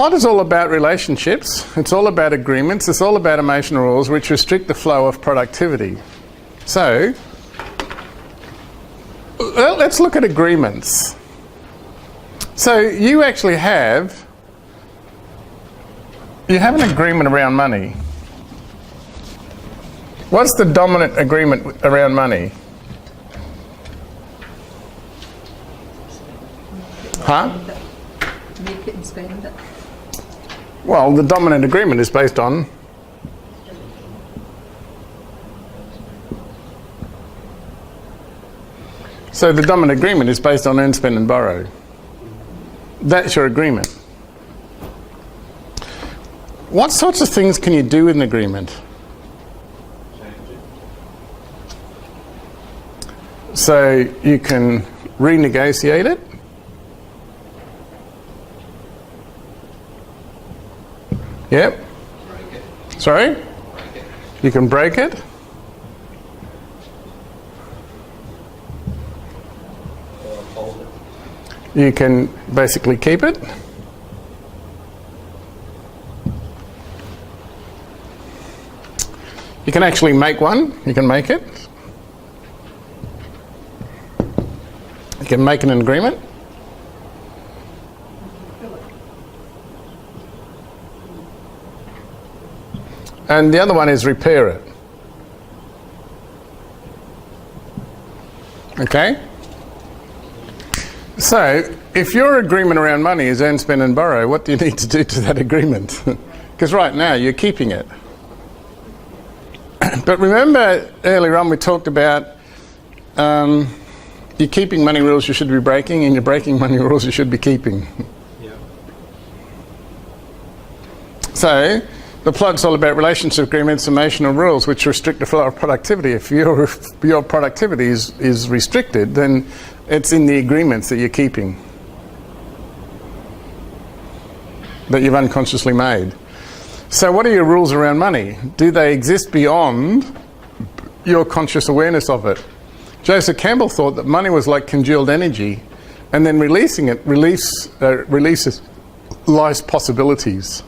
plot is all about relationships, it's all about agreements, it's all about emotional rules which restrict the flow of productivity. So, let's look at agreements. So you actually have an agreement around money. What's the dominant agreement around money? Huh? Make it and spend it. Well, the dominant agreement is based on so the dominant agreement is based on earn, spend and borrow. That's your agreement. What sorts of things can you do with an agreement? So you can renegotiate it. Yep. Break it. Sorry? Break it. You can break it. Or hold it. You can basically keep it. You can actually make one. You can make it. You can make an agreement. And the other one is repair it. Okay? So, if your agreement around money is earn, spend and borrow, what do you need to do to that agreement? Because right now you're keeping it. But remember earlier on we talked about you're keeping money rules you should be breaking, and you're breaking money rules you should be keeping. Yeah. So, the plot's all about relationship agreements, emotional rules which restrict the flow of productivity. If your productivity is restricted, then it's in the agreements that you're keeping, that you've unconsciously made. So what are your rules around money? Do they exist beyond your conscious awareness of it? Joseph Campbell thought that money was like congealed energy, and then releasing it releases life's possibilities.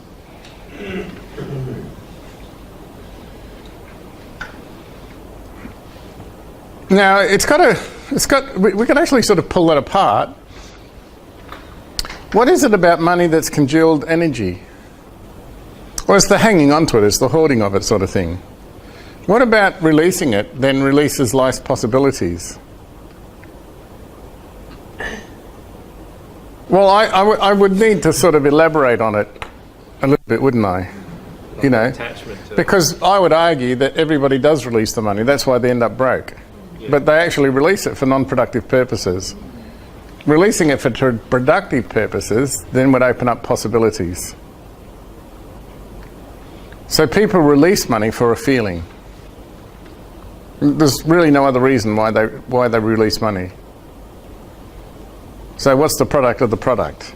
Now we can actually sort of pull that apart. What is it about money that's congealed energy? Well, it's the hanging onto it, it's the hoarding of it sort of thing. What about releasing it then releases life's possibilities? Well, I would need to sort of elaborate on it a little bit, wouldn't I? You know, because I would argue that everybody does release the money, that's why they end up broke. Yeah. But they actually release it for non-productive purposes. Releasing it for productive purposes then would open up possibilities. So people release money for a feeling. There's really no other reason why they release money. So what's the product of the product?